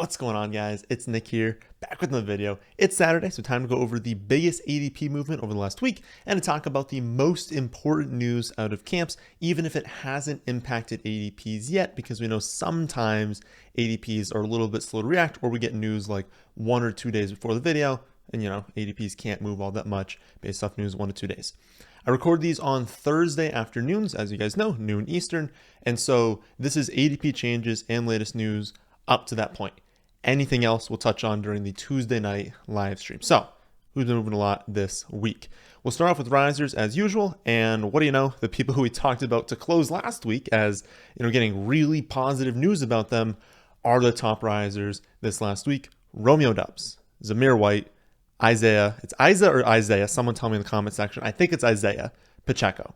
What's going on, guys? It's Nick here, back with another video. It's Saturday, so time to go over the biggest ADP movement over the last week and to talk about the most important news out of camps, even if it hasn't impacted ADPs yet, because we know sometimes ADPs are a little bit slow to react, or we get news like 1 or 2 days before the video, and ADPs can't move all that much based off news 1 to 2 days. I record these on Thursday afternoons, as you guys know, noon Eastern, and so this is ADP changes and latest news up to that point. Anything else we'll touch on during the Tuesday night live stream. So, who's been moving a lot this week? We'll start off with risers as usual, and what do you know? The people who we talked about to close last week as, getting really positive news about them are the top risers this last week. Romeo Dubs, Zamir White, Isaiah. It's Isaiah or Isaiah? Someone tell me in the comment section. I think it's Isaiah Pacheco.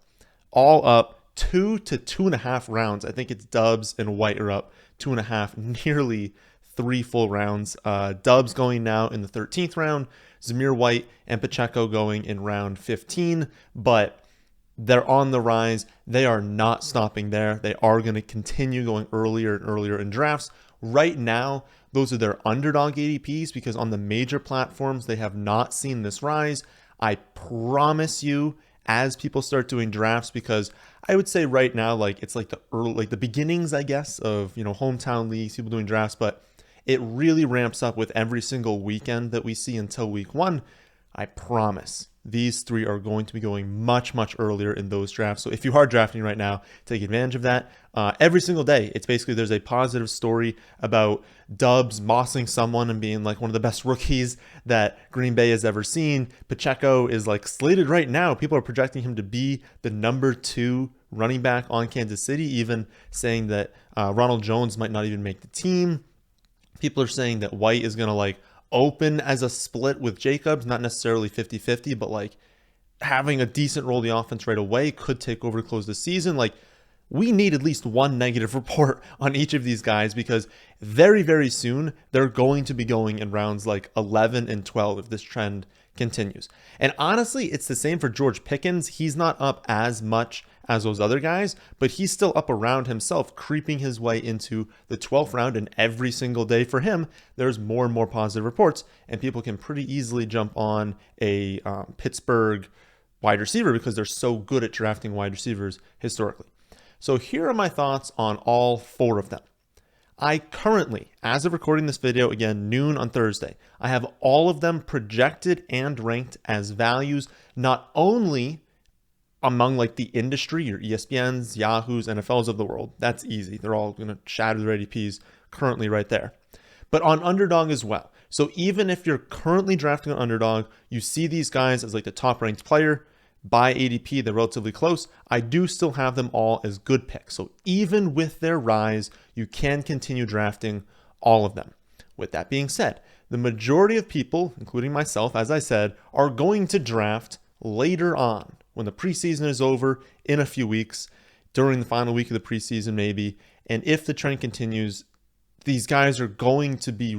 All up 2 to 2.5 rounds. I think it's Dubs and White are up 2.5, nearly 3 full rounds. Dubs going now in the 13th round, Zamir White and Pacheco going in round 15, but they're on the rise. They are not stopping there. They are going to continue going earlier and earlier in drafts. Right now, those are their underdog ADPs because on the major platforms, they have not seen this rise. I promise you, as people start doing drafts, because I would say right now, it's like the early, the beginnings, I guess, of, hometown leagues, people doing drafts, but it really ramps up with every single weekend that we see until week 1. I promise these 3 are going to be going much, much earlier in those drafts. So if you are drafting right now, take advantage of that. Every single day, it's basically there's a positive story about Dubs mossing someone and being like one of the best rookies that Green Bay has ever seen. Pacheco is slated right now. People are projecting him to be the number 2 running back on Kansas City, even saying that Ronald Jones might not even make the team. People are saying that White is going to open as a split with Jacobs, not necessarily 50-50, but having a decent role in the offense right away could take over to close the season. We need at least one negative report on each of these guys because very, very soon they're going to be going in rounds 11 and 12 if this trend continues. And honestly, it's the same for George Pickens. He's not up as much as those other guys, but he's still up around himself, creeping his way into the 12th round. And every single day for him, there's more and more positive reports, and people can pretty easily jump on a Pittsburgh wide receiver because they're so good at drafting wide receivers historically. So here are my thoughts on all 4 of them. I currently, as of recording this video, again, noon on Thursday, I have all of them projected and ranked as values, not only among the industry, your ESPNs, Yahoos, NFLs of the world. That's easy. They're all going to shatter their ADPs currently right there. But on Underdog as well. So even if you're currently drafting on Underdog, you see these guys as the top ranked player. By ADP, they're relatively close. I do still have them all as good picks. So even with their rise, you can continue drafting all of them. With that being said, the majority of people, including myself, as I said, are going to draft later on when the preseason is over in a few weeks, during the final week of the preseason maybe. And if the trend continues, these guys are going to be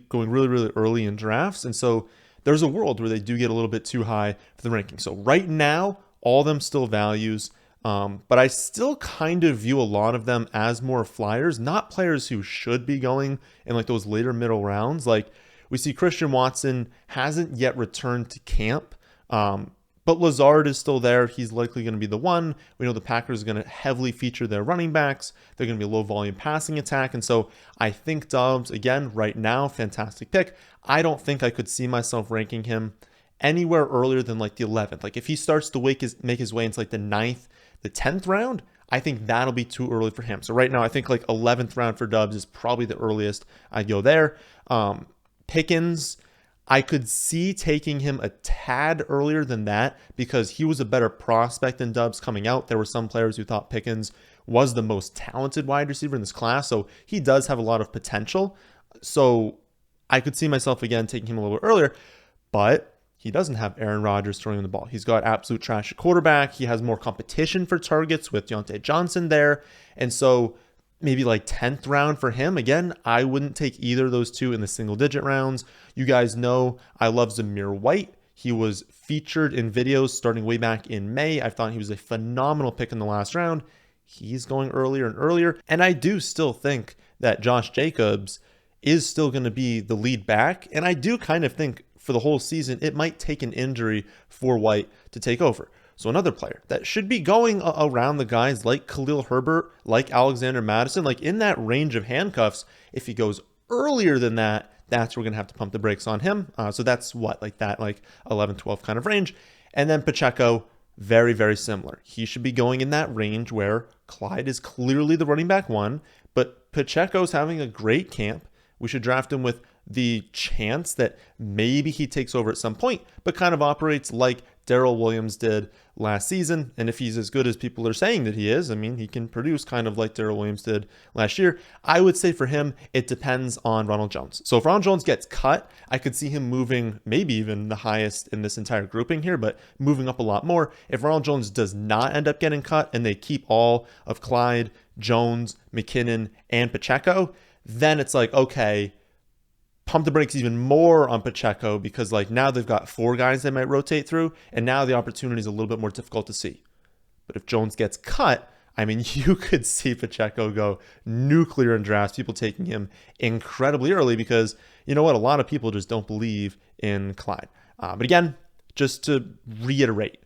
going really early in drafts. And so there's a world where they do get a little bit too high for the ranking. So right now, all of them still values, but I still kind of view a lot of them as more flyers, not players who should be going in those later middle rounds. We see Christian Watson hasn't yet returned to camp, but Lazard is still there. He's likely going to be the one. We know the Packers are going to heavily feature their running backs. They're going to be a low volume passing attack. And so I think Dobbs, again, right now, fantastic pick. I don't think I could see myself ranking him anywhere earlier than the 11th. If he starts to make his way into the 9th, the 10th round, I think that'll be too early for him. So right now, I think 11th round for Dobbs is probably the earliest I'd go there. Pickens, I could see taking him a tad earlier than that because he was a better prospect than Dobbs coming out. There were some players who thought Pickens was the most talented wide receiver in this class, so he does have a lot of potential. So I could see myself, again, taking him a little bit earlier, but he doesn't have Aaron Rodgers throwing him the ball. He's got absolute trash at quarterback. He has more competition for targets with Deontay Johnson there, and so maybe 10th round for him. Again, I wouldn't take either of those 2 in the single-digit rounds. You guys know I love Zamir White. He was featured in videos starting way back in May. I thought he was a phenomenal pick in the last round. He's going earlier and earlier. And I do still think that Josh Jacobs is still going to be the lead back. And I do kind of think for the whole season, it might take an injury for White to take over. So another player that should be going around the guys like Khalil Herbert, like Alexander Mattison, like in that range of handcuffs. If he goes earlier than that, that's where we're going to have to pump the brakes on him. So that's what, like that, like 11, 12 kind of range. And then Pacheco, very, very similar. He should be going in that range where Clyde is clearly the running back one, but Pacheco's having a great camp. We should draft him with the chance that maybe he takes over at some point, but kind of operates like Darrell Williams did last season. And if he's as good as people are saying that he is, I mean, he can produce kind of like Darrell Williams did last year. I would say for him, it depends on Ronald Jones. So if Ronald Jones gets cut, I could see him moving maybe even the highest in this entire grouping here, but moving up a lot more. If Ronald Jones does not end up getting cut and they keep all of Clyde, Jones, McKinnon, and Pacheco, then it's like, okay, pump the brakes even more on Pacheco because like now they've got 4 guys they might rotate through, and now the opportunity is a little bit more difficult to see. But if Jones gets cut, I mean, you could see Pacheco go nuclear in drafts, people taking him incredibly early because, you know what, a lot of people just don't believe in Clyde. But again, just to reiterate,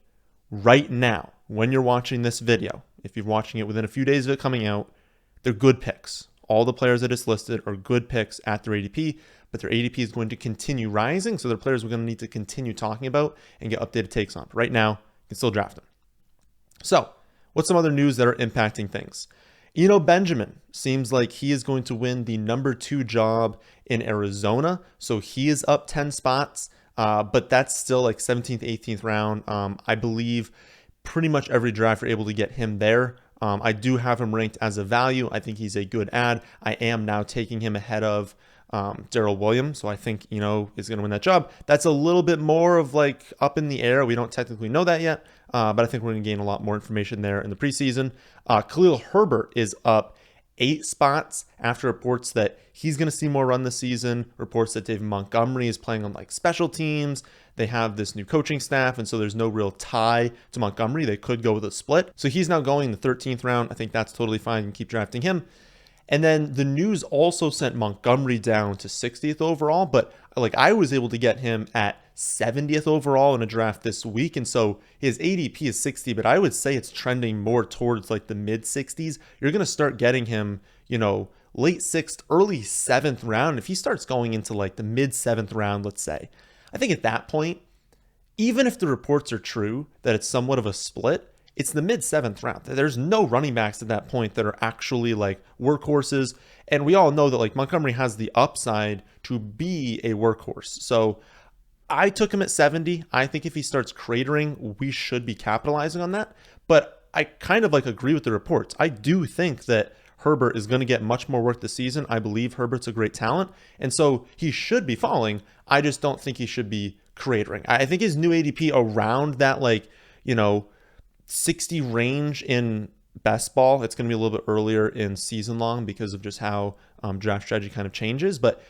right now, when you're watching this video, if you're watching it within a few days of it coming out, they're good picks. All the players that it's listed are good picks at their ADP, but their ADP is going to continue rising, so they're players we're going to need to continue talking about and get updated takes on. Right now, you can still draft them. So, what's some other news that are impacting things? Benjamin seems like he is going to win the number 2 job in Arizona, so he is up 10 spots, but that's still like 17th, 18th round. I believe pretty much every draft you're able to get him there. I do have him ranked as a value. I think he's a good ad. I am now taking him ahead of Darrell Williams, so I think, is going to win that job. That's a little bit more of like up in the air. We don't technically know that yet, but I think we're going to gain a lot more information there in the preseason. Khalil Herbert is up 8 spots after reports that he's going to see more run this season, reports that David Montgomery is playing on like special teams. They have this new coaching staff, and so there's no real tie to Montgomery. They could go with a split. So he's now going the 13th round. I think that's totally fine. You can keep drafting him. And then the news also sent Montgomery down to 60th overall, but like I was able to get him at 70th overall in a draft this week. And so his ADP is 60, but I would say it's trending more towards like the mid 60s. You're going to start getting him, late 6th, early 7th round. If he starts going into like the mid 7th round, let's say, I think at that point, even if the reports are true that it's somewhat of a split, it's the mid 7th round. There's no running backs at that point that are actually like workhorses. And we all know that like Montgomery has the upside to be a workhorse. So I took him at 70. I think if he starts cratering, we should be capitalizing on that. But I kind of like agree with the reports. I do think that Herbert is going to get much more work this season. I believe Herbert's a great talent. And so he should be falling. I just don't think he should be cratering. I think his new ADP around that 60 range in best ball. It's going to be a little bit earlier in season long because of just how draft strategy kind of changes. But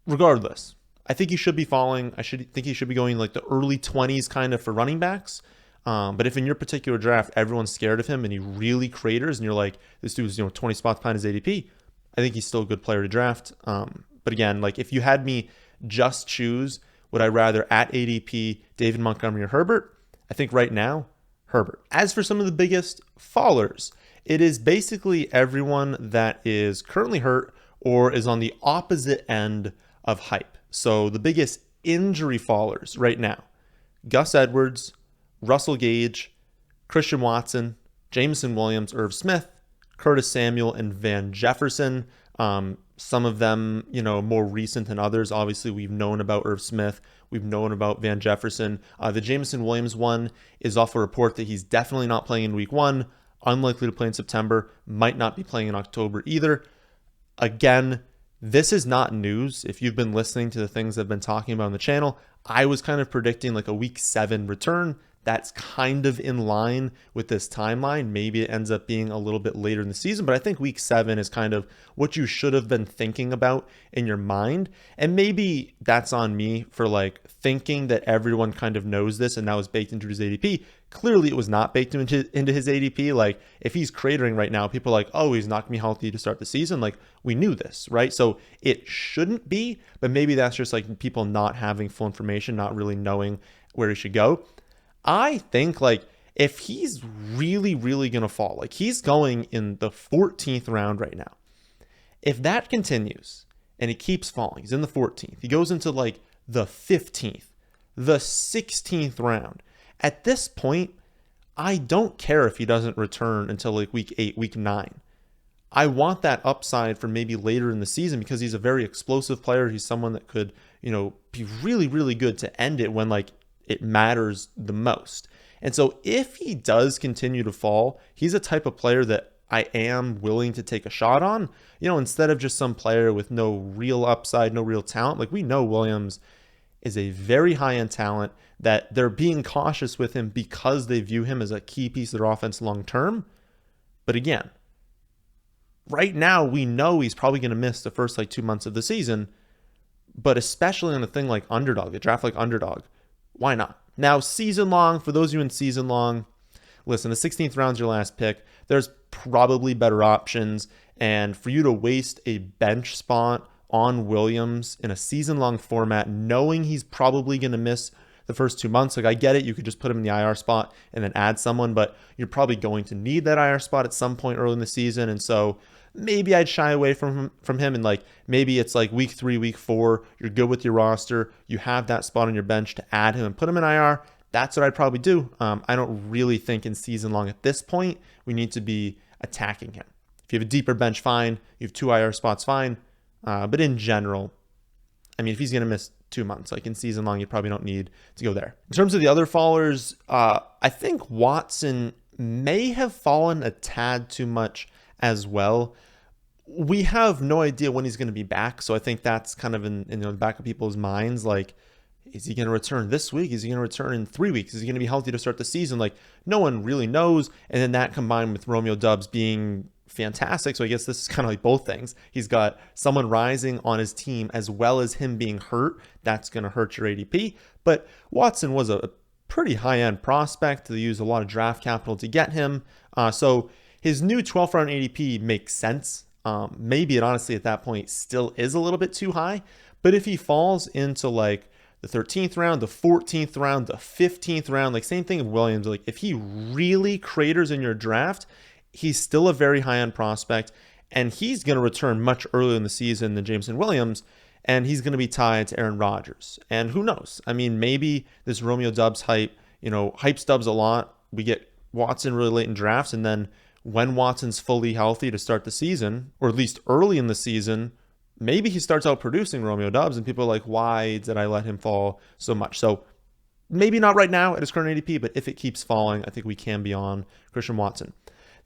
regardless, I think he should be falling. Think he should be going like the early 20s kind of for running backs. But if in your particular draft, everyone's scared of him and he really craters and you're like, this dude's 20 spots behind his ADP, I think he's still a good player to draft. But again, like if you had me just choose, would I rather at ADP David Montgomery or Herbert? I think right now, Herbert. As for some of the biggest fallers, it is basically everyone that is currently hurt or is on the opposite end of hype. So the biggest injury fallers right now, Gus Edwards, Russell Gage, Christian Watson, Jameson Williams, Irv Smith, Curtis Samuel, and Van Jefferson. Some of them, more recent than others. Obviously, we've known about Irv Smith. We've known about Van Jefferson. The Jameson Williams one is off a report that he's definitely not playing in week 1, unlikely to play in September, might not be playing in October either. Again, this is not news. If you've been listening to the things I've been talking about on the channel, I was kind of predicting like a week 7 return. that's kind of in line with this timeline. Maybe it ends up being a little bit later in the season, but I think week 7 is kind of what you should have been thinking about in your mind. And maybe that's on me for like thinking that everyone kind of knows this and now is baked into his ADP. Clearly it was not baked into his ADP. Like if he's cratering right now, people are like, oh, he's not gonna be healthy to start the season. Like we knew this, right? So it shouldn't be, but maybe that's just like people not having full information, not really knowing where he should go. I think like if he's really, really going to fall, like he's going in the 14th round right now. If that continues and he keeps falling, he's in the 14th, he goes into like the 15th, the 16th round. At this point, I don't care if he doesn't return until like week 8, week 9. I want that upside for maybe later in the season because he's a very explosive player. He's someone that could, be really, really good to end it when like it matters the most. And so if he does continue to fall, he's a type of player that I am willing to take a shot on, instead of just some player with no real upside, no real talent. Like we know Williams is a very high-end talent that they're being cautious with him because they view him as a key piece of their offense long-term. But again, right now we know he's probably going to miss the first like 2 months of the season, but especially on a thing like Underdog, a draft like Underdog, why not? Now, season long, for those of you in season long, listen, the 16th round's your last pick. There's probably better options. And for you to waste a bench spot on Williams in a season long format, knowing he's probably going to miss the first 2 months, like I get it. You could just put him in the IR spot and then add someone, but you're probably going to need that IR spot at some point early in the season. And so maybe I'd shy away from him. And like, maybe it's like week 3, week 4, you're good with your roster. You have that spot on your bench to add him and put him in IR. That's what I'd probably do. I don't really think in season long at this point, we need to be attacking him. If you have a deeper bench, fine. You have 2 IR spots, fine. But in general, I mean, if he's going to miss 2 months, like in season long, you probably don't need to go there. In terms of the other fallers, I think Watson may have fallen a tad too much as well. We have no idea when he's going to be back. So I think that's kind of in the back of people's minds. Like, is he going to return this week? Is he going to return in 3 weeks? Is he going to be healthy to start the season? Like, no one really knows. And then that combined with Romeo Doubs being fantastic. So I guess this is kind of like both things. He's got someone rising on his team as well as him being hurt. That's going to hurt your ADP. But Watson was a pretty high-end prospect. They used a lot of draft capital to get him. So his new 12th round ADP makes sense. Maybe it honestly at that point still is a little bit too high. But if he falls into like the 13th round, the 14th round, the 15th round, like same thing with Williams. Like if he really craters in your draft, he's still a very high-end prospect, and he's going to return much earlier in the season than Jameson Williams, and he's going to be tied to Aaron Rodgers. And who knows? I mean, maybe this Romeo Doubs hype, hypes Doubs a lot. We get Watson really late in drafts, and then when Watson's fully healthy to start the season, or at least early in the season, maybe he starts out producing Romeo Doubs, and people are like, why did I let him fall so much? So maybe not right now at his current ADP, but if it keeps falling, I think we can be on Christian Watson.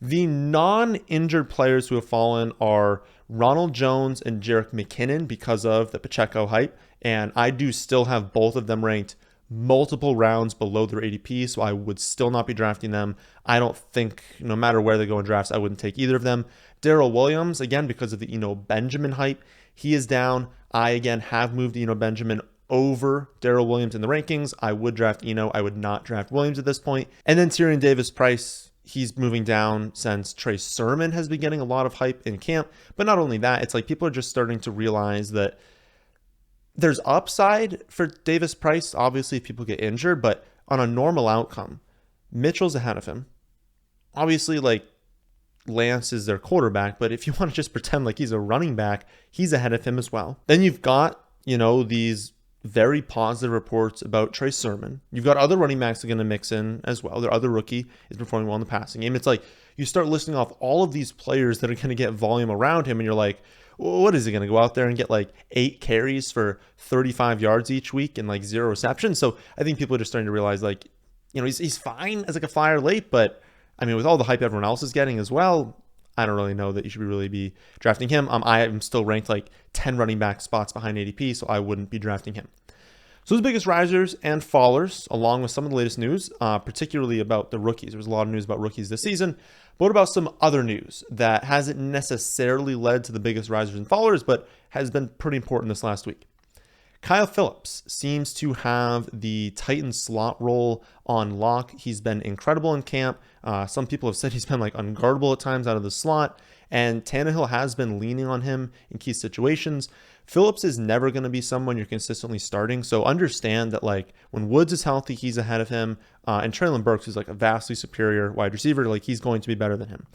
The non-injured players who have fallen are Ronald Jones and Jerick McKinnon because of the Pacheco hype, and I do still have both of them ranked multiple rounds below their ADP, so I would still not be drafting them. I don't think, no matter where they go in drafts, I wouldn't take either of them. Darrell Williams, again, because of the Eno Benjamin hype, he is down. I, again, have moved Eno Benjamin over Darrell Williams in the rankings. I would draft Eno. I would not draft Williams at this point. And then Tyrion Davis-Price, he's moving down since Trey Sermon has been getting a lot of hype in camp. But not only that, it's like people are just starting to realize that there's upside for Davis-Price, obviously, if people get injured, but on a normal outcome, Mitchell's ahead of him. Obviously, like, Lance is their quarterback, but if you want to just pretend like he's a running back, he's ahead of him as well. Then you've got, these very positive reports about Trey Sermon. You've got other running backs that are going to mix in as well. Their other rookie is performing well in the passing game. It's like you start listing off all of these players that are going to get volume around him, and you're like, what is he going to go out there and get like 8 carries for 35 yards each week and like 0 receptions? So I think people are just starting to realize like, he's fine as like a flyer late, but I mean, with all the hype everyone else is getting as well, I don't really know that you should really be drafting him. I am still ranked like 10 running back spots behind ADP, so I wouldn't be drafting him. So the biggest risers and fallers, along with some of the latest news, particularly about the rookies. There was a lot of news about rookies this season. But what about some other news that hasn't necessarily led to the biggest risers and fallers, but has been pretty important this last week? Kyle Phillips seems to have the Titan slot role on lock. He's been incredible in camp. Some people have said he's been like unguardable at times out of the slot, and Tannehill has been leaning on him in key situations. Phillips is never going to be someone you're consistently starting, so understand that like when Woods is healthy, he's ahead of him, and Treylon Burks is like a vastly superior wide receiver. Like he's going to be better than him.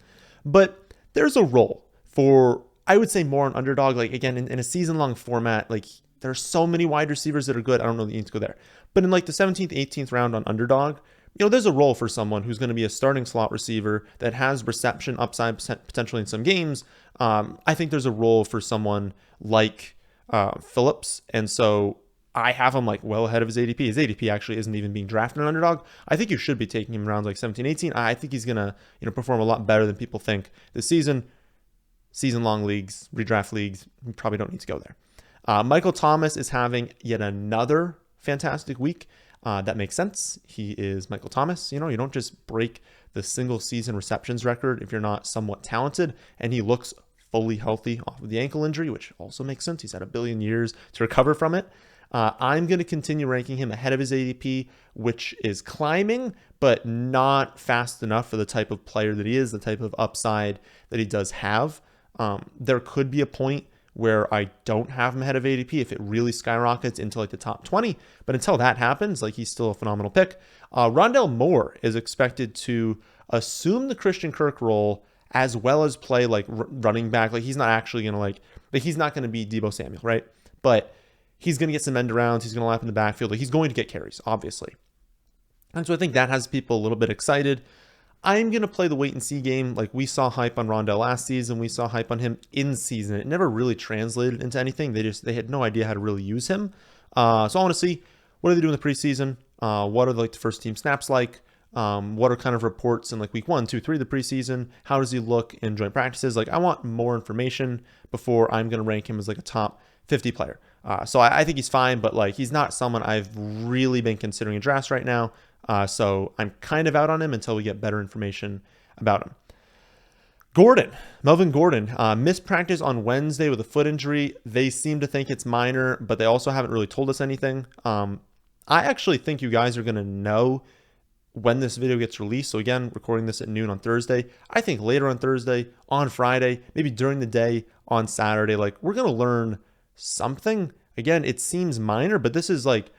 But there's a role for, I would say, more on Underdog. Like again, in a season-long format, like there's so many wide receivers that are good. I don't know that you need to go there. But in like the 17th, 18th round on Underdog, there's a role for someone who's going to be a starting slot receiver that has reception upside potentially in some games. I think there's a role for someone like Phillips. And so I have him like well ahead of his ADP. His ADP actually isn't even being drafted in Underdog. I think you should be taking him around like 17, 18. I think he's going to perform a lot better than people think this season. Season-long leagues, redraft leagues, you probably don't need to go there. Michael Thomas is having yet another fantastic week. That makes sense. He is Michael Thomas. You don't just break the single season receptions record if you're not somewhat talented. And he looks fully healthy off of the ankle injury, which also makes sense. He's had 1 billion years to recover from it. I'm going to continue ranking him ahead of his ADP, which is climbing, but not fast enough for the type of player that he is, the type of upside that he does have. There could be a point where I don't have him ahead of ADP if it really skyrockets into like the top 20. But until that happens, like he's still a phenomenal pick. Rondale Moore is expected to assume the Christian Kirk role as well as play like running back. Like he's not actually going to like he's not going to be Deebo Samuel, right? But he's going to get some end arounds. He's going to lap in the backfield. Like he's going to get carries, obviously. And so I think that has people a little bit excited. I'm going to play the wait and see game. Like we saw hype on Rondale last season. We saw hype on him in season. It never really translated into anything. They had no idea how to really use him. So I want to see what are they doing in the preseason? What are like the first team snaps like? What are kind of reports in like week 1, 2, 3 of the preseason? How does he look in joint practices? Like I want more information before I'm going to rank him as like a top 50 player. So I think he's fine, but like he's not someone I've really been considering in drafts right now. So I'm kind of out on him until we get better information about him. Melvin Gordon, missed practice on Wednesday with a foot injury. They seem to think it's minor, but they also haven't really told us anything. I actually think you guys are going to know when this video gets released. So again, recording this at noon on Thursday. I think later on Thursday, on Friday, maybe during the day on Saturday, like we're going to learn something. Again, it seems minor, but this is like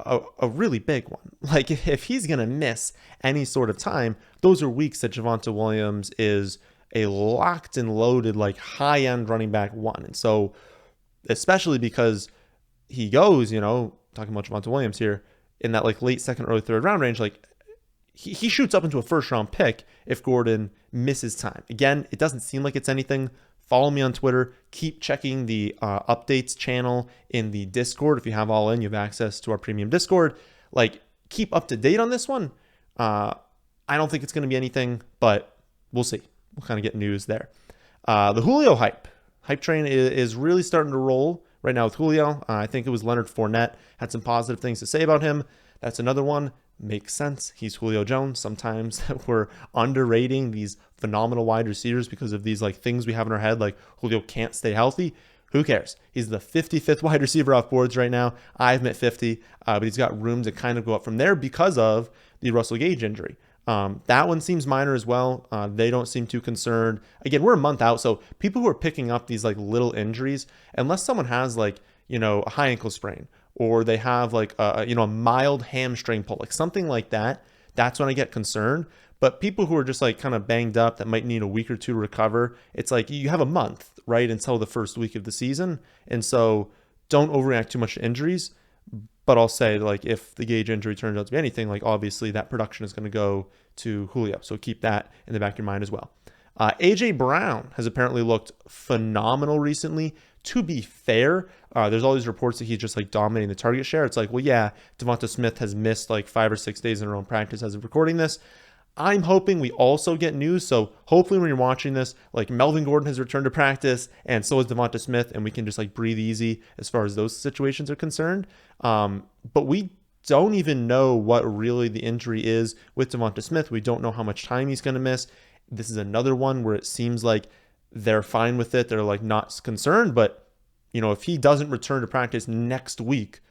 a really big one. Like if he's going to miss any sort of time, those are weeks that Javonte Williams is a locked and loaded, like high-end running back 1. And so, especially because he goes, talking about Javonte Williams here, in that like late second, early third round range, like he shoots up into a first round pick if Gordon misses time. Again, it doesn't seem like it's anything. Follow me on Twitter. Keep checking the updates channel in the Discord. If you have all in, you have access to our premium Discord. Like, keep up to date on this one. I don't think it's going to be anything, but we'll see. We'll kind of get news there. The Julio hype train is really starting to roll right now with Julio. I think it was Leonard Fournette had some positive things to say about him. That's another one. Makes sense. He's Julio Jones. Sometimes we're underrating these phenomenal wide receivers because of these like things we have in our head, like Julio can't stay healthy. Who cares? He's the 55th wide receiver off boards right now. I have him at 50, but he's got room to kind of go up from there because of the Russell Gage injury. That one seems minor as well. They don't seem too concerned. Again, we're a month out, so people who are picking up these like little injuries, unless someone has like, a high ankle sprain, or they have like a mild hamstring pull, like something like that, that's when I get concerned. But people who are just like kind of banged up that might need a week or two to recover, it's like you have a month, right, until the first week of the season. And so don't overreact too much to injuries. But I'll say, like, if the Gage injury turns out to be anything, like obviously that production is going to go to Julio. So keep that in the back of your mind as well. A.J. Brown has apparently looked phenomenal recently. To be fair, there's all these reports that he's just like dominating the target share. It's like, well, yeah, Devonta Smith has missed like 5 or 6 days in a row in practice as of recording this. I'm hoping we also get news. So hopefully when you're watching this, like Melvin Gordon has returned to practice and so has Devonta Smith, and we can just like breathe easy as far as those situations are concerned. But we don't even know what really the injury is with Devonta Smith. We don't know how much time he's going to miss. This is another one where it seems like they're fine with it. They're like not concerned, but if he doesn't return to practice next week,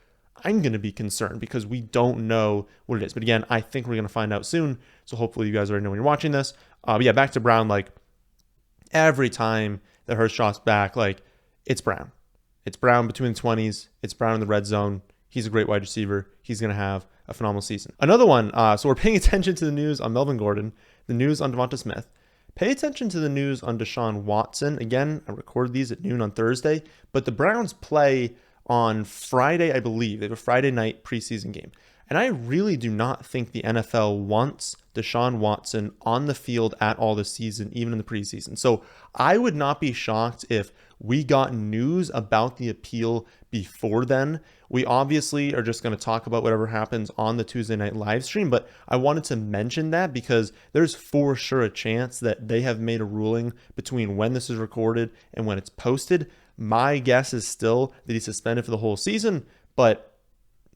I'm going to be concerned because we don't know what it is. But again, I think we're going to find out soon. So hopefully you guys already know when you're watching this. But yeah, back to Brown. Like every time that Hershaw's back, like it's Brown. It's Brown between the 20s. It's Brown in the red zone. He's a great wide receiver. He's going to have a phenomenal season. Another one. So we're paying attention to the news on Melvin Gordon, the news on Devonta Smith. Pay attention to the news on Deshaun Watson. Again, I recorded these at noon on Thursday, but the Browns play on Friday, I believe. They have a Friday night preseason game. And I really do not think the NFL wants Deshaun Watson on the field at all this season, even in the preseason. So I would not be shocked if we got news about the appeal before then. We obviously are just going to talk about whatever happens on the Tuesday night live stream, but I wanted to mention that because there's for sure a chance that they have made a ruling between when this is recorded and when it's posted. My guess is still that he's suspended for the whole season, but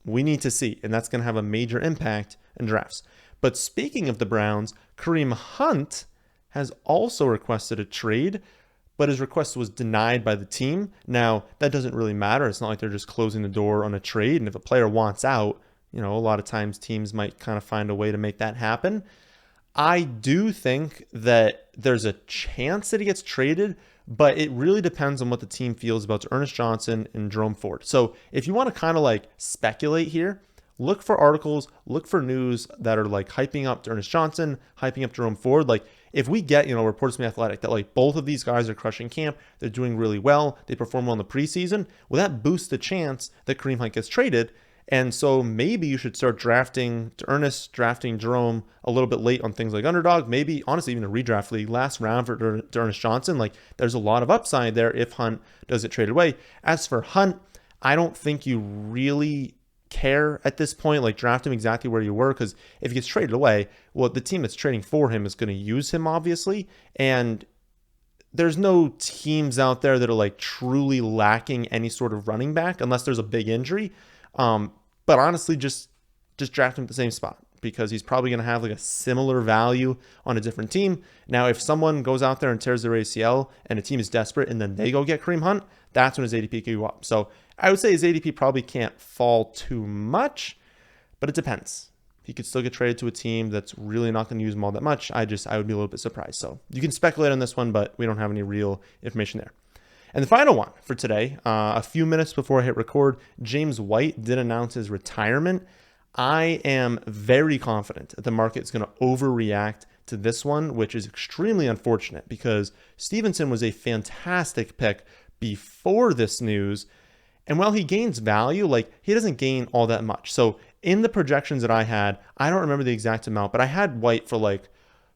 we need to see, and that's going to have a major impact in drafts. But speaking of the Browns, Kareem Hunt has also requested a trade, but his request was denied by the team. Now, that doesn't really matter. It's not like they're just closing the door on a trade, and if a player wants out, a lot of times teams might kind of find a way to make that happen. I do think that there's a chance that he gets traded, but it really depends on what the team feels about Ernest Johnson and Jerome Ford. So if you want to kind of like speculate here, look for articles, look for news that are like hyping up Ernest Johnson, hyping up Jerome Ford. Like if we get, reports from The Athletic that like both of these guys are crushing camp, they're doing really well, they perform well in the preseason, well, that boosts the chance that Kareem Hunt gets traded. And so maybe you should start drafting Jerome a little bit late on things like Underdog, maybe honestly even a redraft league, last round for Ernest Johnson. Like there's a lot of upside there if Hunt does get traded away. As for Hunt, I don't think you really care at this point, like draft him exactly where you were, because if he gets traded away, well, the team that's trading for him is going to use him, obviously. And there's no teams out there that are like truly lacking any sort of running back unless there's a big injury. But honestly, just draft him at the same spot because he's probably going to have like a similar value on a different team. Now, if someone goes out there and tears their ACL and a team is desperate and then they go get Kareem Hunt, that's when his ADP can go up. So I would say his ADP probably can't fall too much, but it depends. He could still get traded to a team that's really not going to use him all that much. I would be a little bit surprised. So you can speculate on this one, but we don't have any real information there. And the final one for today, a few minutes before I hit record, James White did announce his retirement. I am very confident that the market is going to overreact to this one, which is extremely unfortunate because Stevenson was a fantastic pick before this news. And while he gains value, like he doesn't gain all that much. So in the projections that I had, I don't remember the exact amount, but I had White for like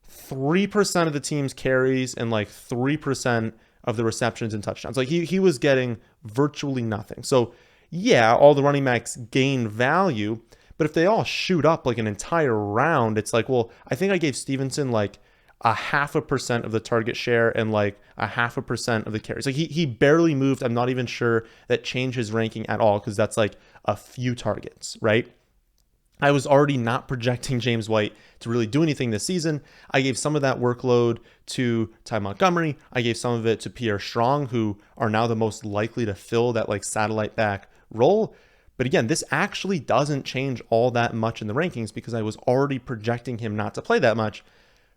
3% of the team's carries and like 3% of the receptions and touchdowns. Like he was getting virtually nothing. So yeah, all the running backs gain value, but if they all shoot up like an entire round, it's like, well, I think I gave Stevenson like 0.5% of the target share and like 0.5% of the carries. Like he barely moved. I'm not even sure that changed his ranking at all because that's like a few targets, right? I was already not projecting James White to really do anything this season. I gave some of that workload to Ty Montgomery. I gave some of it to Pierre Strong, who are now the most likely to fill that like satellite back role. But again, this actually doesn't change all that much in the rankings because I was already projecting him not to play that much.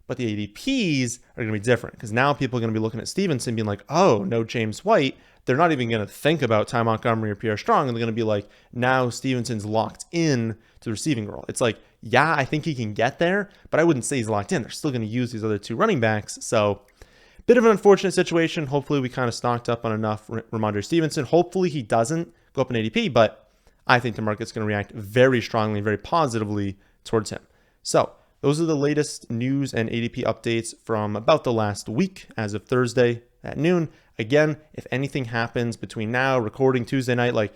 But the ADPs are going to be different because now people are going to be looking at Stevenson being like, oh, no James White. They're not even going to think about Ty Montgomery or Pierre Strong. And they're going to be like, now Stevenson's locked in to the receiving role. It's like, yeah, I think he can get there, but I wouldn't say he's locked in. They're still going to use these other two running backs. So bit of an unfortunate situation. Hopefully we kind of stocked up on enough Ramondre Stevenson. Hopefully he doesn't go up in ADP, but I think the market's going to react very strongly, very positively towards him. So those are the latest news and ADP updates from about the last week as of Thursday at noon. Again, if anything happens between now, recording Tuesday night, like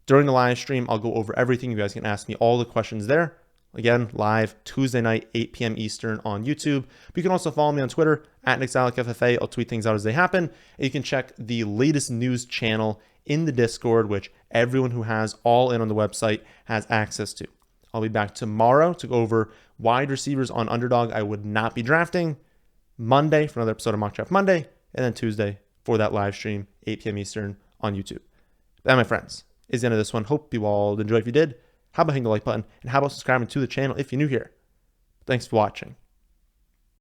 during the live stream, I'll go over everything. You guys can ask me all the questions there. Again, live Tuesday night, 8 p.m. Eastern on YouTube. But you can also follow me on Twitter at NickSalikFFA. I'll tweet things out as they happen. And you can check the latest news channel in the Discord, which everyone who has All In on the website has access to. I'll be back tomorrow to go over wide receivers on Underdog I would not be drafting. Monday for another episode of Mock Draft Monday. And then Tuesday for that live stream, 8 p.m. Eastern on YouTube. That, my friends, is the end of this one. Hope you all enjoyed. If you did, how about hitting the like button? And how about subscribing to the channel if you're new here? Thanks for watching.